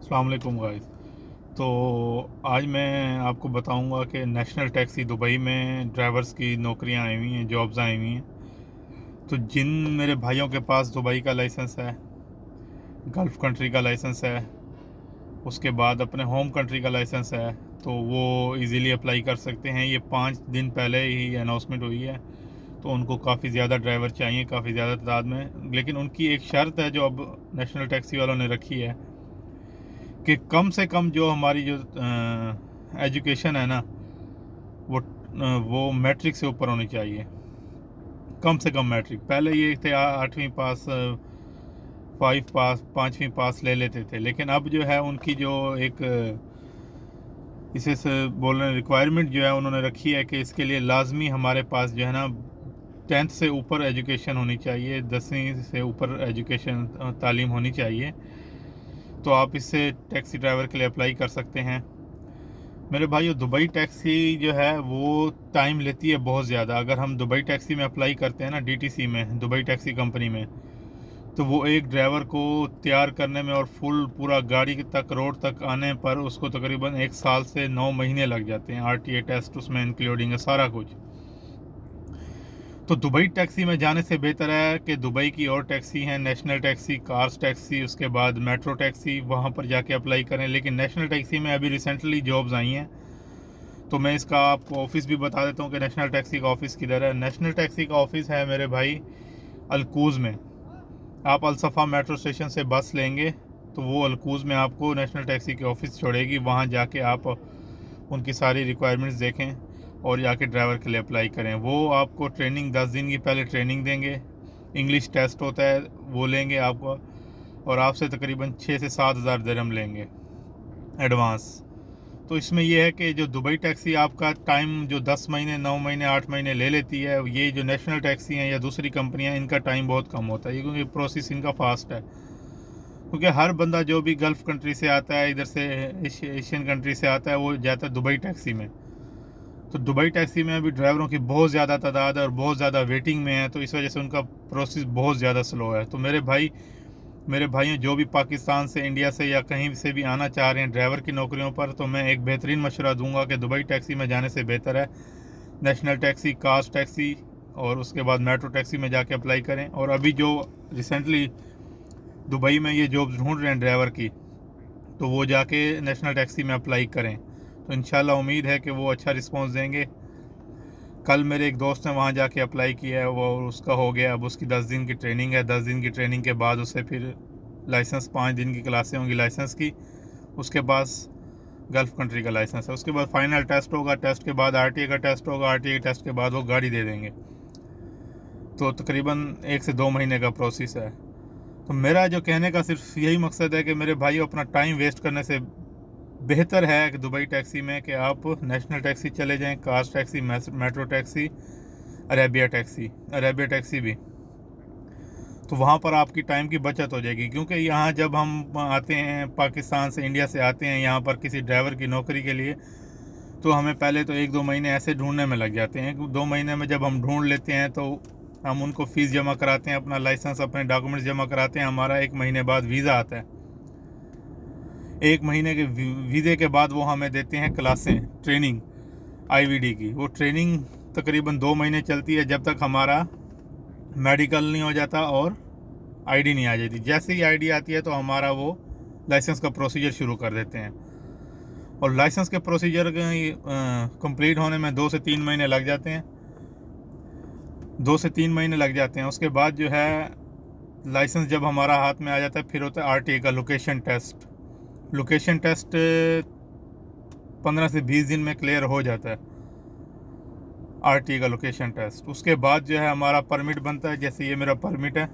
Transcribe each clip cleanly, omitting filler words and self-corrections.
अस्सलाम वालेकुम गाइस। तो आज मैं आपको बताऊंगा कि नेशनल टैक्सी दुबई में ड्राइवर्स की नौकरियां आई हुई हैं, जॉब्स आई हुई हैं। तो जिन मेरे भाइयों के पास दुबई का लाइसेंस है, गल्फ़ कंट्री का लाइसेंस है, उसके बाद अपने होम कंट्री का लाइसेंस है, तो वो इजीली अप्लाई कर सकते हैं। ये 5 दिन पहले ही अनाउंसमेंट हुई है। तो उनको काफ़ी ज़्यादा ड्राइवर चाहिए, काफ़ी ज़्यादा तादाद में। लेकिन उनकी एक शर्त है जो अब नेशनल टैक्सी वालों ने रखी है कि कम से कम जो हमारी जो एजुकेशन है ना, वो मैट्रिक से ऊपर होनी चाहिए। कम से कम मैट्रिक। पहले ये थे 8वीं पास, 5वीं पास ले लेते थे। लेकिन अब जो है उनकी जो एक इसे से बोल रहे रिक्वायरमेंट जो है उन्होंने रखी है कि इसके लिए लाजमी हमारे पास जो है ना 10th से ऊपर एजुकेशन होनी चाहिए, 10वीं से ऊपर एजुकेशन तालीम होनी चाहिए। तो आप इससे टैक्सी ड्राइवर के लिए अप्लाई कर सकते हैं। मेरे भाइयों, दुबई टैक्सी जो है वो टाइम लेती है बहुत ज़्यादा। अगर हम दुबई टैक्सी में अप्लाई करते हैं ना, डीटीसी में, दुबई टैक्सी कंपनी में, तो वो एक ड्राइवर को तैयार करने में और पूरा गाड़ी तक, रोड तक आने पर उसको तकरीबन 1 साल से 9 महीने लग जाते हैं। आरटीए टेस्ट उसमें इंक्लूडिंग है, सारा कुछ। तो दुबई टैक्सी में जाने से बेहतर है कि दुबई की और टैक्सी हैं, नेशनल टैक्सी, कार्स टैक्सी, उसके बाद मेट्रो टैक्सी, वहाँ पर जाके अप्लाई करें। लेकिन नेशनल टैक्सी में अभी रिसेंटली जॉब्स आई हैं। तो मैं इसका आपको ऑफिस भी बता देता हूँ कि नेशनल टैक्सी का ऑफिस किधर है। नेशनल टैक्सी का ऑफिस है मेरे भाई अलकूज़ में। आप अलसफ़ा मेट्रो स्टेशन से बस लेंगे तो वो अलकूज़ में आपको नेशनल टैक्सी के ऑफिस छोड़ेगी। वहाँ जाके आप उनकी सारी रिक्वायरमेंट्स देखें और जाके ड्राइवर के लिए अप्लाई करें। वो आपको ट्रेनिंग 10 दिन की पहले ट्रेनिंग देंगे। इंग्लिश टेस्ट होता है, वो लेंगे आपको, और आपसे तकरीबन 6 से 7 हज़ार दिरहम लेंगे एडवांस। तो इसमें यह है कि जो दुबई टैक्सी आपका टाइम जो 10 महीने, 9 महीने, 8 महीने ले लेती है, ये जो नेशनल टैक्सी हैं या दूसरी कंपनियां, इनका टाइम बहुत कम होता है, क्योंकि प्रोसेस इनका फास्ट है। क्योंकि हर बंदा जो भी गल्फ़ कंट्री से आता है, इधर से एशियन कंट्री से आता है, वो जाता है दुबई टैक्सी में। तो दुबई टैक्सी में अभी ड्राइवरों की बहुत ज़्यादा तादाद है और बहुत ज़्यादा वेटिंग में है, तो इस वजह से उनका प्रोसेस बहुत ज़्यादा स्लो है। तो मेरे भाइयों, जो भी पाकिस्तान से, इंडिया से या कहीं से भी आना चाह रहे हैं ड्राइवर की नौकरियों पर, तो मैं एक बेहतरीन मशवरा दूंगा कि दुबई टैक्सी में जाने से बेहतर है नेशनल टैक्सी, कार्स टैक्सी और उसके बाद मेट्रो टैक्सी में जाके अप्लाई करें। और अभी जो रिसेंटली दुबई में ये जॉब्स ढूंढ रहे हैं ड्राइवर की, तो वो जाके नेशनल टैक्सी में अप्लाई करें। तो इंशाल्लाह उम्मीद है कि वो अच्छा रिस्पॉन्स देंगे। कल मेरे एक दोस्त ने वहाँ जाके अप्लाई किया है, वो उसका हो गया। अब उसकी 10 दिन की ट्रेनिंग है। 10 दिन की ट्रेनिंग के बाद उसे फिर लाइसेंस, 5 दिन की क्लासें होंगी लाइसेंस की। उसके पास गल्फ़ कंट्री का लाइसेंस है। उसके बाद फाइनल टेस्ट होगा, टेस्ट के बाद आरटीए का टेस्ट होगा, आरटीए के टेस्ट के बाद वो गाड़ी दे देंगे। तो तकरीबन 1 से 2 महीने का प्रोसेस है। तो मेरा जो कहने का सिर्फ यही मकसद है कि मेरे भाई, अपना टाइम वेस्ट करने से बेहतर है कि दुबई टैक्सी में कि आप नेशनल टैक्सी चले जाएं, cars taxi, metro taxi, Arabia taxi भी। तो वहाँ पर आपकी टाइम की बचत हो जाएगी। क्योंकि यहाँ जब हम आते हैं, पाकिस्तान से, इंडिया से आते हैं यहाँ पर किसी ड्राइवर की नौकरी के लिए, तो हमें पहले तो 1-2 महीने ऐसे ढूंढने में लग जाते हैं। 2 महीने में जब हम ढूंढ लेते हैं तो हम उनको फ़ीस जमा कराते हैं, अपना लाइसेंस, अपने डॉक्यूमेंट्स जमा कराते हैं। हमारा 1 महीने बाद वीज़ा आता है। 1 महीने के वीज़े के बाद वो हमें देते हैं क्लासें, ट्रेनिंग, आईवीडी की। वो ट्रेनिंग तकरीबन 2 महीने चलती है, जब तक हमारा मेडिकल नहीं हो जाता और आईडी नहीं आ जाती। जैसे ही आईडी आती है तो हमारा वो लाइसेंस का प्रोसीजर शुरू कर देते हैं। और लाइसेंस के प्रोसीजर कंप्लीट होने में 2 से 3 महीने लग जाते हैं। 2 से 3 महीने लग जाते हैं। उसके बाद जो है लाइसेंस जब हमारा हाथ में आ जाता है, फिर होता है आरटीए का लोकेशन टेस्ट। लोकेशन टेस्ट 15 से 20 दिन में क्लियर हो जाता है, आरटीए का लोकेशन टेस्ट। उसके बाद जो है हमारा परमिट बनता है। जैसे ये मेरा परमिट है,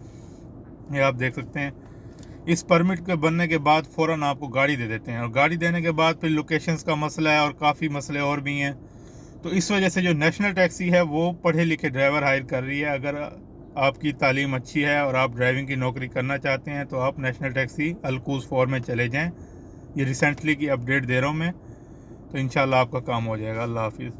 ये आप देख सकते हैं। इस परमिट के बनने के बाद फ़ौरन आपको गाड़ी दे देते हैं। और गाड़ी देने के बाद फिर लोकेशंस का मसला है और काफ़ी मसले और भी हैं। तो इस वजह से जो नेशनल टैक्सी है वो पढ़े लिखे ड्राइवर हायर कर रही है। अगर आपकी तालीम अच्छी है और आप ड्राइविंग की नौकरी करना चाहते हैं, तो आप नेशनल टैक्सी अलकूज़ 4 में चले जाएँ। ये रिसेंटली की अपडेट दे रहा हूँ मैं। तो इंशाल्लाह आपका काम हो जाएगा। अल्लाह हाफिज़।